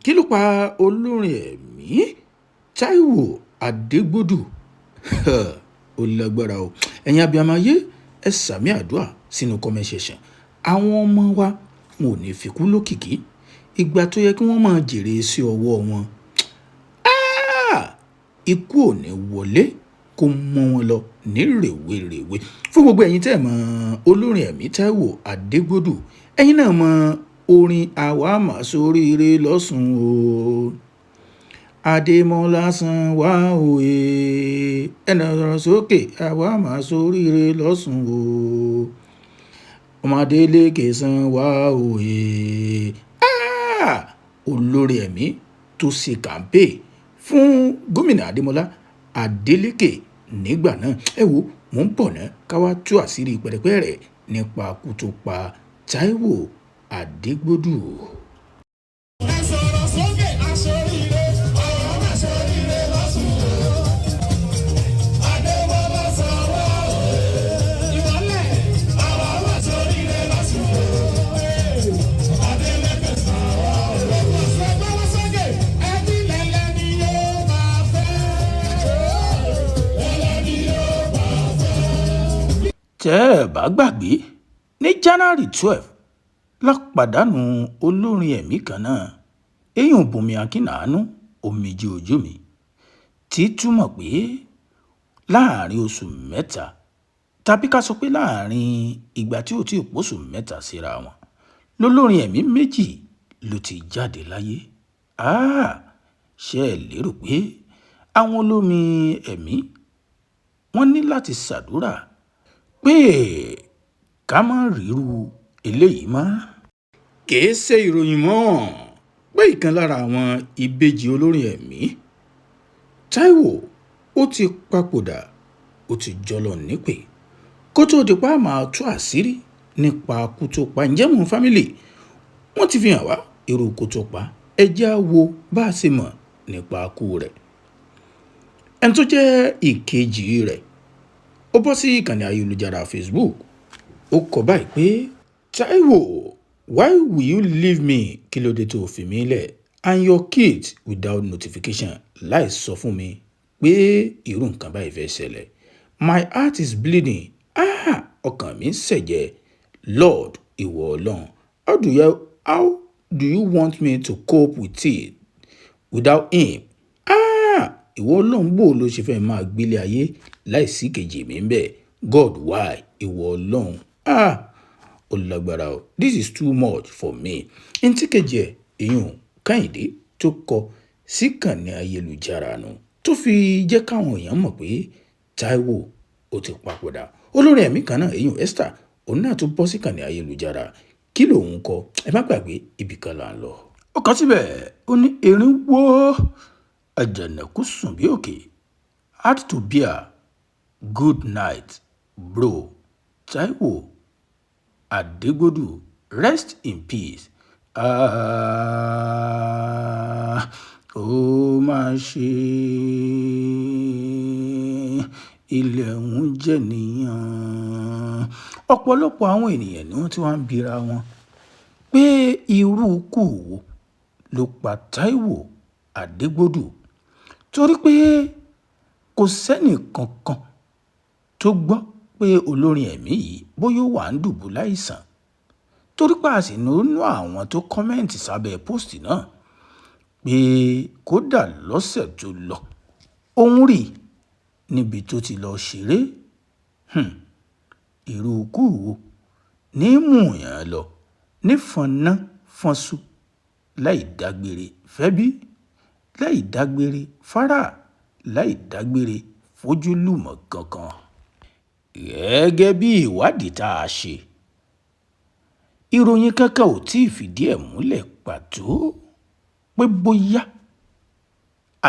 Kí ló pa olórin ẹ̀mí Táíwò Adégbòdù? Ó lágbára o. Ẹ̀yin abiyamọ ayé, ẹ sàmì àdúrà sínú comment section. Àwọn ọmọ wa wọn ò ní fikú lókìkí. Ìgbà tó yẹ kí wọ́n máa jèrè sí ọwọ́ wọn. Ikú ò ní wọlé kó mọ́ wọn lọ ní rèwerèwe. Fún gbogbo ẹ̀yin tẹ́ mọ̀ olórin ẹ̀mí Táíwò Adégbòdù, ẹ̀yin náà mọ̀ orin àwa máa ṣoríire lọ́sùn o. Adémọ́lá san wá òye, ẹnà ọ̀rọ̀ sókè àwa máa ṣoríire lọ́sùn o. Ọmọdé lékè san wá òye. Olórí ẹ̀mí tó ṣe kàmpé fún gómìnà Adémọ́lá Adélékè nígbà náà. Ẹ wo, mò ń bọ̀ náà ká wá tú àṣírí pẹ̀rẹ̀pẹ̀rẹ̀ rẹ̀ nípa ikú tó pa Táíwò Adégbòdù. Tẹ́ ẹ bá gbàgbé, ní January 12 la pàdánù olórin ẹ̀mí kan náà, èèyàn Bùnmi Akínàánú omijé ojú mi, tí túmọ̀ pé láàrin oṣù mẹ́ta, tàbí ká sọ pé láàrin ìgbà tí ò tí ì pósù mẹ́ta síra wọn, lólórin ẹ̀mí méjì ló ti jáde láyé. Ṣé ẹ lérò pé àwọn olórin ẹ̀mí wọ́n ní láti ṣàdúrà pé ká má ríru eléyìí mọ́? Kìí ṣe ìròyìn mọ́ pé ìkan lára àwọn ìbejì olórin ẹ̀mí Táíwò ó ti papòdà, ó ti jọlọ nípè. Kó tó di pa máa tú àṣírí nípa ikú tó pa ǹjẹ́ mọ̀ fámílì wọ́n ti fi hàn wá irú ikú tó pa. Ẹ jẹ́ á wo bá a ṣe mọ̀ nípa ikú rẹ̀. Ẹni tó jẹ́ ìkejì rẹ̀ ó bọ́ sí ìkànnì ayélujára Facebook. Ó kọ báyìí pé, Táíwò, why will you leave me? Kí ló dé tó fi mí lẹ̀ and your kids without notification, láì sọ fún mi pé irú nǹkan báyìí fẹ́ ṣẹlẹ̀. My heart is bleeding. Ọkàn mi ń ṣẹ̀jẹ̀. Lord, ìwọ Ọlọ́run, how do you want me to cope with it without him? Ìwọ Ọlọ́run, bó ló ṣe fẹ́ máa gbélé ayé láìsí kejì mi ń bẹ̀? God, why? Ìwọ Ọlọ́run. Ó lágbára o. This is too much for me. Ntí kejì ẹ̀ èèyàn Kẹ́hìndé tó kọ síkànnì ayélujára nù tó fi jẹ́ káwọn èèyàn mọ̀ pé Táíwò ó ti papòdà. Olórin ẹ̀mí kan náà èèyàn Esther òun náà tó bọ́ síkànnì ayélujára. Kí lòun kọ? Ẹ má gbàgbé ibì kan là ń lọ. Ó kọ síbẹ̀, ó ní erin wó àjànàkú sùn bí òkè. Hard to bear. Good night, bro. Táíwò Adégbòdù, rest in peace. Ó máa ṣe ilẹ̀ ń jẹ́ nìyàn. Ọ̀pọ̀lọpọ̀ àwọn ènìyàn ni wọ́n ti wá ń bira wọn pé irú ikú wo ló pa Táíwò Adégbòdù, torí pé kò sẹ́nì kankan tó gbọ́ pé olórin ẹ̀mí yìí bóyá ó wà ń dùbúlẹ̀ àìsàn, torí pé a sì nínú àwọn tó kọ́mẹ́ǹtì sábẹ́ póòstì náà pé kódà lọ́sẹ̀ tó lọ òun rí níbi tó ti lọ ṣeré. Irú ikú wo ní mùyàn lọ ní fọnná fọnṣu láì dágbére fẹ́bí, láì dágbére fárá, láì dágbére fójúlùmọ̀ kankan. Gẹ́gẹ́ bí ìwádìí tá a ṣe, ìròyìn kankan ò tí ì fìdí ẹ̀ múlẹ̀ pàtó pé bóyá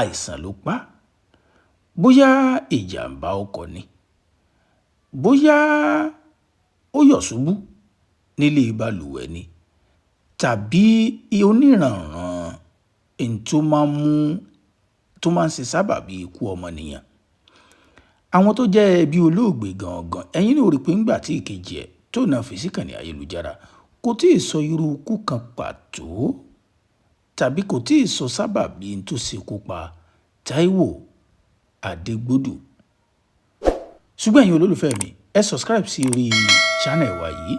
àìsàn ló pa, bóyá ìjàmbá ọkọ̀ ni, bóyá ó yọ̀ ṣubú nílé balùwẹ̀ ni, tàbí oníranran ẹni tó máa ń ṣe sábàbí ikú ọmọnìyàn. Àwọn tó jẹ́ ẹbí olóògbé gangan, ẹ̀yin ní ó rí pé ńgbà tí ìkejì ẹ̀ tó náà fi síkànnì ayélujára kò tí ì sọ irú ikú kan pàtó tàbí kò tí ì sọ sábàbí tó ṣekú pa Táíwò Adégbòdù. Ṣùgbọ́n ẹ̀yin olólùfẹ́ mi, ẹ subscribe sí orí channel wa yìí.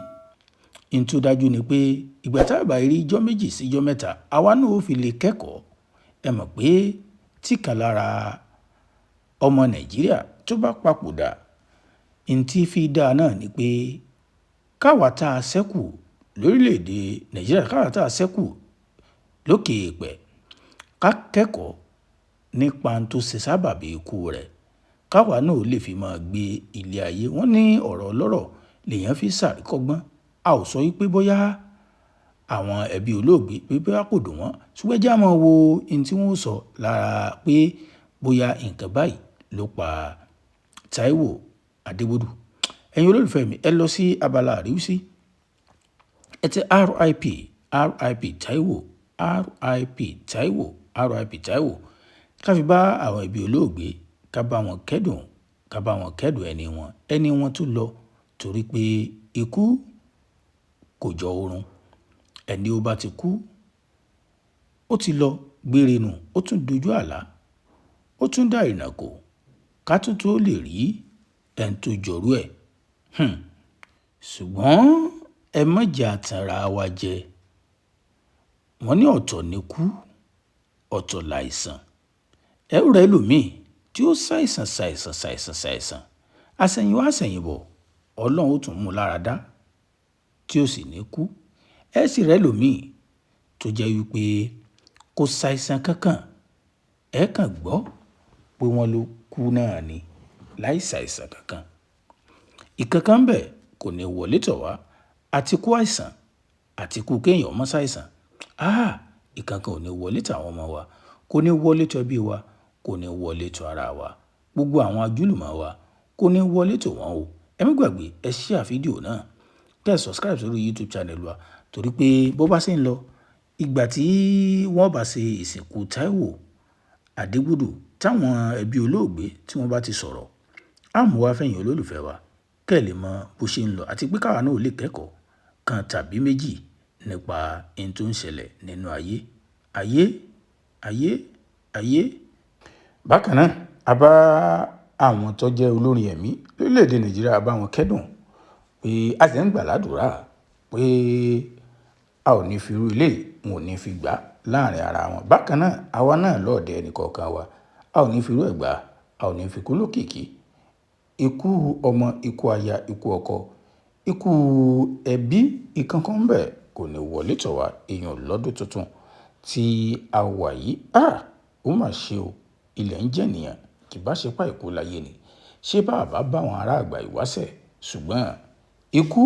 In tó dájú ni pé ìgbà tá a bá rí ijọ́ méjì sí ijọ́ mẹ́ta, àwa náà ó fi lè kẹ́kọ̀ọ́. Ẹ mọ̀ pé tí kan lára ọmọ Nàìjíríà tó bá papòdà, in tí fi dáa náà ni pé káwa tá a ṣẹ́kù lórílẹ̀‐èdè Nàìjíríà, káwa tá a ṣẹ́kù lókè èèpẹ̀, ká kẹ́kọ̀ọ́ nípa tó ṣe sábàbí ikú rẹ̀, káwa náà lè fi máa gbé ilé ayé. Wọ́n ní ọ̀rọ̀ ọlọ́rọ̀ lèèyàn fi ṣàríkọ́gbọ́n. A ò sọ wípé bóyá àwọn ẹbí olóògbé pé bóyá kò dùn wọ́n, ṣùgbọ́n ẹ jẹ́ á máa wo ohun tí wọ́n sọ lára pé bóyá nǹkan báyìí ló pa Táíwò Adégbòdù. Ẹ̀yin olólùfẹ́ mi, ẹ lọ sí abala àríwísí, ẹ tẹ RIP Táíwò, RIP Táíwò, RIP Táíwò, ká fi bá àwọn ẹbí olóògbé, ká bá wọn kẹ́dùn, ká bá wọn kẹ́dùn ẹni wọn tó lọ, torí pé ikú kò jọ oorun. Ẹni ó bá ti kú, ó ti lọ gbére nù, ó tún dojú àlá, ó tún dá ìrìnàkò, ká tún tó lè rí ẹni tó jọrú ẹ̀. Ṣùgbọ́n ẹ má jẹ́ á tanra wa jẹ. Wọ́n ní ọ̀tọ̀ ni kú, ọ̀tọ̀ láìsàn. Ẹ ó rẹ́ lòmíì tí ó ṣàìsàn, àṣẹ̀yìnwá àṣẹ̀yìnbọ̀, Ọlọ́run ó tún mú lára dá tí ó sì ní kú. Ẹ sì rẹ́ lòmíì tó jẹ́ wípé kò ṣàìsàn kankan, ẹ kàn gbọ́ pé wọ́n ló kú náà ni láì ṣàìsàn kankan. Ìkankan ń bẹ kò ní wọlé tọ̀ wá, àti kú àìsàn àti kú kéèyàn má ṣàìsàn. Ìkankan ò ní wọlé tọ̀ àwọn ọmọ wa, kò ní wọlé tọ̀ ẹbí wa, kò ní wọlé tọ̀ ara wa, gbogbo àwọn ajúlùmọ̀ wa kò ní wọlé tọ̀ wọ́n o. Ẹ má gbàgbé, ẹ share fídíò náà, kẹ́ ẹ subscribe sórí YouTube channel wa, torí pé bó bá ṣe ń lọ, ìgbà tí wọ́n bá ṣe ìsìnkú Táíwò Adégbòdù, táwọn ẹbí olóògbé tí wọ́n bá ti sọ̀rọ̀, á mú wá fẹ́yìn olólùfẹ́ wa, kẹ́ ẹ lè mọ bó ṣe ń lọ, àti pé káwa náà ò lè kẹ́kọ̀ọ́ kan tàbí méjì nípa ohun tó ń ṣẹlẹ̀ nínú ayé. Bákan náà, a bá àwọn tó jẹ́ olórin ẹ̀mí lórílẹ̀‐èdè Nàìjíríà, a bá wọn kẹ́dùn pé a sì ń gbà ládùúrà pé a ò ní fi irú ilé, wọn ò ní fi gbà láàrin ara wọn. Bákan náà, àwa náà lọ́ọ̀dẹ ẹnìkọ̀ọ̀kan wa, a ò ní fi irú ẹ̀ gbà, a ò ní fi kú lókìkí. Ikú ọmọ, ikú aya, ikú ọkọ, ikú ẹbí, ìkankan ń bẹ kò ní wọlé tọ̀ wá èèyàn lọ́dún tuntun tí a wà yìí. Ó mà ṣe o, ilẹ̀ ń jẹ nìyàn, kì bá ṣe pa ikú láyé ni. Ṣé bàbá bá wọn ará àgbà ìwáṣẹ̀, ṣùgbọ́n ikú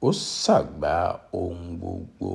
ó ṣàgbà ohun gbogbo.